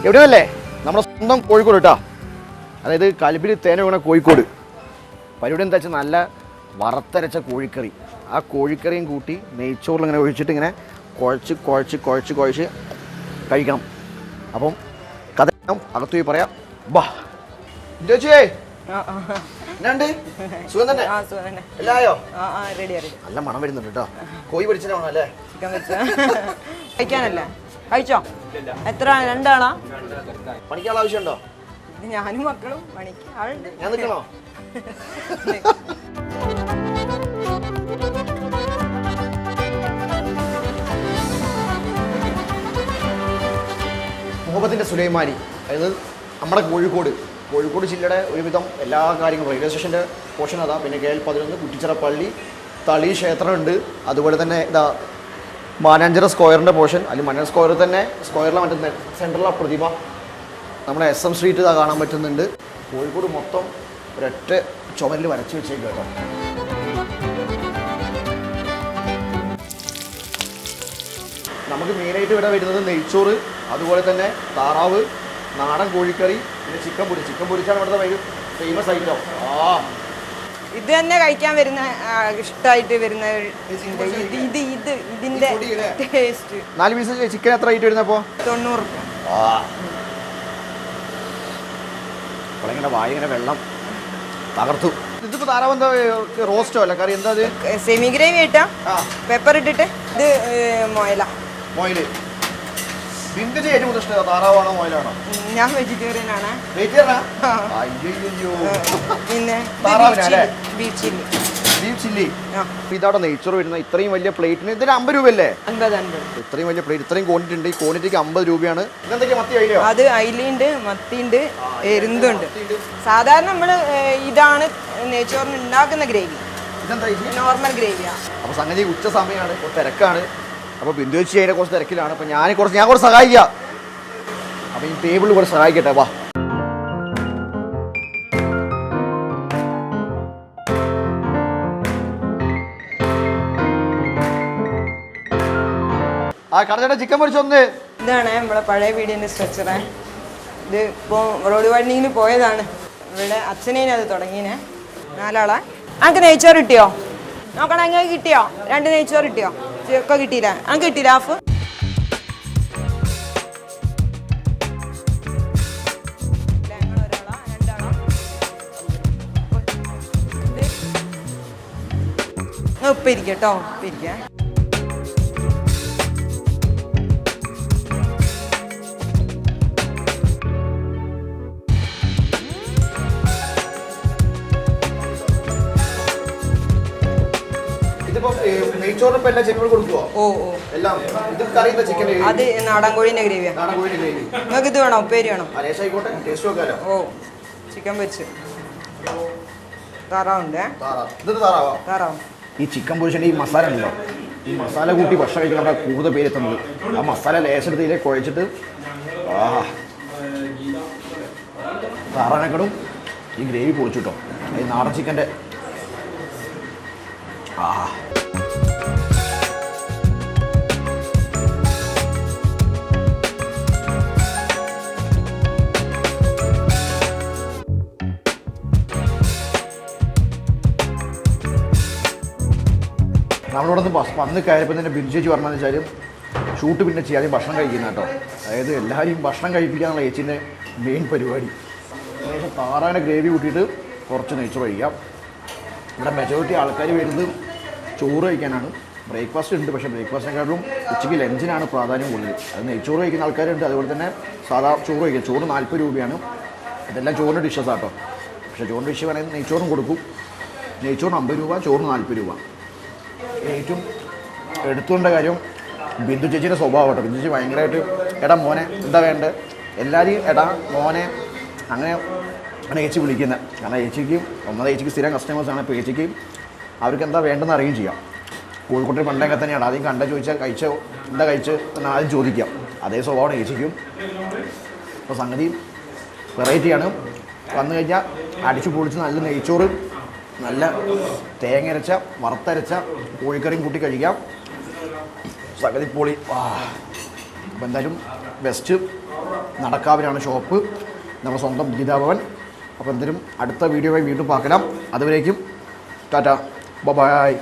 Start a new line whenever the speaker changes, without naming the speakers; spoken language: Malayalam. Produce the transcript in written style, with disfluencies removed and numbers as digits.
എവിടെയല്ലേ നമ്മുടെ സ്വന്തം കോഴിക്കോട് കേട്ടോ. അതായത് കൽബിൽ തേന വീണ കോഴിക്കോട്. പരിപാടി എന്താ വെച്ചാൽ നല്ല വറുത്തരച്ച കോഴിക്കറി. ആ കോഴിക്കറിയും കൂട്ടി നെയ്ച്ചോറിൽ ഇങ്ങനെ ഒഴിച്ചിട്ട് ഇങ്ങനെ കുഴച്ച് കുഴച്ച് കുഴച്ച് കുഴച്ച് കഴിക്കണം. അപ്പം കഥ അകത്തു പോയി പറയാം. ബാ ചേച്ചിയേ, എന്നാണ്ട് സുഖം തന്നെ? എല്ലായോ? നല്ല മണം വരുന്നുണ്ട് കേട്ടോ. കോഴി പൊരിച്ചതിന്റെ മണം അല്ലേ?
കഴിക്കാനല്ലേ? കഴിച്ചോ? എത്ര രണ്ടാളാ?
പണിക്കാൾ ആവശ്യമുണ്ടോ?
ഞാനും മക്കളും പണിക്ക് ആളുണ്ട്.
ഞാൻ നിൽക്കണോ? മുഹബത്തിന്റെ സുലൈമാനി, അതായത് നമ്മുടെ കോഴിക്കോട് ജില്ലയുടെ ഒരുവിധം എല്ലാ കാര്യങ്ങളും റെയിൽവേ സ്റ്റേഷൻ്റെ പോർഷൻ അതാ. പിന്നെ KL11 കുറ്റിച്ചിറ പള്ളി, തളി ക്ഷേത്രമുണ്ട്. അതുപോലെ തന്നെ ഇതാ മാനാഞ്ചിറ സ്ക്വയറിൻ്റെ പോർഷൻ. അല്ലെങ്കിൽ മാനാഞ്ചിറ സ്ക്വയറിൽ തന്നെ സ്ക്വയറിലെ മറ്റേ സെൻട്രലിലെ പ്രതിമ, നമ്മുടെ SM സ്ട്രീറ്റ് ഇതാ കാണാൻ പറ്റുന്നുണ്ട്. കോഴിക്കോട് മൊത്തം ഒരൊറ്റ ചുമരിൽ വരച്ച് വെച്ചേക്കും കേട്ടോ. നമുക്ക് മെയിനായിട്ട് ഇവിടെ വരുന്നത് നെയ്ച്ചോറ്, അതുപോലെ തന്നെ താറാവ്, നാടൻ കോഴിക്കറി, പിന്നെ ചിക്കൻ പൊരിച്ചാണ് ഇവിടുത്തെ ഫേമസ് ഐറ്റം.
ഇത് തന്നെ കഴിക്കാൻ വരുന്ന ഇഷ്ടമായിട്ട് വരുന്ന ഇതിന്റെ ടേസ്റ്റ്.
4 പീസ് ചിക്കൻ എത്ര റേറ്റ് വരുന്നപ്പോ?
90 രൂപ.
ഇങ്ങനെ വായിങ്ങനെ വെള്ളം തകർത്തു. ഇതിപ്പോ താറാവ് എന്താ റോസ്റ്റോ അല്ല കറി? എന്താ അത്?
സെമി ഗ്രേവി ആയിട്ടാ, പെപ്പർ ഇട്ടിട്ട്. ഇത് മൊയില്.
ബിന്ദുജി ഏറ്റവും കൂടുതൽ ഇഷ്ടം താറാവാണോ മൊയിലാണോ?
ഞാൻ വെജിറ്റേറിയൻ ആണ്. പിന്നെ
ബീഫ് ചില്ലി. ഇതവിടെ നെയ്ച്ചോറ് വരുന്ന ഇത്രയും വലിയ പ്ലേറ്റിന് ഇതിന് 50 രൂപയല്ലേ?
50.
ഇത്രയും വലിയ പ്ലേറ്റ്, ഇത്രയും ക്വാണ്ടിറ്റി ഉണ്ട്. ഈ ക്വാണ്ടിറ്റിക്ക് 50 രൂപയാണ്. ഇതെന്തൊക്കെയാ? മത്തി അയിലയോ?
അത് അയിലുണ്ട്, മത്തിയുണ്ട്, എരുന്തുണ്ട്. സാധാരണ നമ്മള് ഇതാണ് നെയ്ച്ചോറിന് ഉണ്ടാക്കുന്ന ഗ്രേവി.
ഇതെന്താ?
നോർമൽ ഗ്രേവിയാ.
അപ്പൊ സംഗതി ഉച്ച സമയമാണ്, തിരക്കാണ്. അപ്പോൾ ബിന്ദു വെച്ച് അതിനെ കുറച്ച് തിരക്കിലാണ്. അപ്പോൾ ഞാൻ കുറച്ച് സഹായിക്കാം. അപ്പോൾ ഈ ടേബിളിൽ കുറച്ച് സഹായിക്കട്ടെ. വാ. കടച്ചേട്ടാ ചിക്കൻ പൊരിച്ചൊന്ന്.
ഇതാണ് നമ്മളെ പഴയ വീടിന്റെ സ്ട്രക്ചറ്. ഇത് ഇപ്പോൾ റോഡ് വൈൻഡിങ്ങിന് പോയതാണ്. ഇവിടെ അച്ഛനേനും അത് തുടങ്ങിനെ. 4 ആളാ. അനക്ക് നെയ്ച്ചോറ് കിട്ടിയോ? നോക്കണം, അങ്ങനെ കിട്ടിയോ? 2 നെയ്ച്ചോറ് കിട്ടിയോ? ഒക്കെ കിട്ടിയില്ല. അനക്ക് കിട്ടിയില്ല ഹാഫ്? ഉപ്പ് ഇരിക്കട്ടോ, ഉപ്പ് ഇരിക്കാം. അത് നാടൻ കോഴിന്റെ ഗ്രേവിയാ. നിങ്ങൾക്ക് ഇത് വേണോ? ഉപ്പേരി വേണോ? ഓ, ചിക്കൻ പൊരിച്ച്. താറാവുണ്ട്. താറാവ്.
ഈ ചിക്കൻ പൊരിച്ചിട്ട് ഈ മസാല ഉണ്ടല്ലോ, ഈ മസാല കൂട്ടി ഭക്ഷണം കഴിക്കണം കൂടുതൽ പേര് എത്തുന്നത്. ആ മസാല ലേശത്തിലേക്ക് കുഴച്ചിട്ട് താറാനക്കടും ഈ ഗ്രേവി പൊളിച്ചിട്ടോ. ഈ നാടൻ ചിക്കൻ്റെ നമ്മളിവിടെ നിന്ന് വന്ന് കയറിയപ്പോൾ തന്നെ ബിന്ദു ചേച്ചി പറഞ്ഞതെന്ന് വെച്ചാൽ ഷൂട്ട് പിന്നെ ചെയ്യാതെ ഭക്ഷണം കഴിക്കുന്ന കേട്ടോ. അതായത് എല്ലാവരെയും ഭക്ഷണം കഴിപ്പിക്കാനുള്ള ചേച്ചീൻ്റെ മെയിൻ പരിപാടി. ഏകദേശം താറാവിൻ്റെ ഗ്രേവി കൂട്ടിയിട്ട് കുറച്ച് നെയ്ച്ചോറ് കഴിക്കാം. ഇവിടെ മെജോറിറ്റി ആൾക്കാർ വരുന്നത് ചോറ് കഴിക്കാനാണ്. ബ്രേക്ക്ഫാസ്റ്റ് ഉണ്ട്, പക്ഷേ ബ്രേക്ക്ഫാസ്റ്റിനെക്കാളും ഉച്ചയ്ക്ക് ലഞ്ചിനാണ് പ്രാധാന്യം കൂടുതൽ. അത് നെയ്ച്ചോറ് കഴിക്കുന്ന ആൾക്കാരുണ്ട്, അതുപോലെ തന്നെ സാധാ ചോറ് കഴിക്കുക. ചോറ് 40 രൂപയാണ്. ഇതെല്ലാം ചോറിൻ്റെ ഡിഷസ് ആട്ടോ. പക്ഷേ ചോറിൻ്റെ ഡിഷ് പറയുന്നത് നെയ്ച്ചോറും കൊടുക്കും. നെയ്ച്ചോറിന് 50 രൂപ, ചോറിന് 40 രൂപ. ഏറ്റവും എടുത്തുകൊണ്ട കാര്യം ബിന്ദു ചേച്ചിയുടെ സ്വഭാവം കേട്ടോ. ബിന്ദു ചേച്ചി ഭയങ്കരമായിട്ട് എടാ മോനെ എന്താ വേണ്ടത്, എല്ലാവരെയും എടാ മോനെ അങ്ങനെ ചേച്ചി വിളിക്കുന്നത്. കാരണം ചേച്ചിക്ക് ചേച്ചിക്ക് സ്ഥിരം കസ്റ്റമേഴ്സാണ്. ഇപ്പോൾ ചേച്ചിക്ക് അവർക്ക് എന്താ വേണ്ടെന്ന് അറിയുകയും ചെയ്യാം. കോഴിക്കോട്ടെ പണ്ടൊക്കെ തന്നെയാണ്. ആദ്യം കണ്ട ചോദിച്ചാൽ കഴിച്ചോ എന്താ കഴിച്ച് എന്ന് ആദ്യം ചോദിക്കാം. അതേ സ്വഭാവമാണ് ചേച്ചിക്കും. അപ്പോൾ സംഗതി വെറൈറ്റിയാണ്. വന്നു കഴിഞ്ഞാൽ അടിച്ചു പൊളിച്ച് നല്ല നെയ്ച്ചോറ്, നല്ല തേങ്ങ വറുത്തരച്ച കോഴിക്കറിയും കൂട്ടി കഴിക്കാം. സംഗതി പൊളി. അപ്പോൾ എന്തായാലും ബെസ്റ്റ് നടക്കാവിലാണ് ഷോപ്പ്, നമ്മുടെ സ്വന്തം ഗീതാഭവൻ. അപ്പോൾ എന്തായാലും അടുത്ത വീഡിയോയായി വീണ്ടും பார்க்கலாம். അതുവരേക്കും ടാറ്റ ബൈ.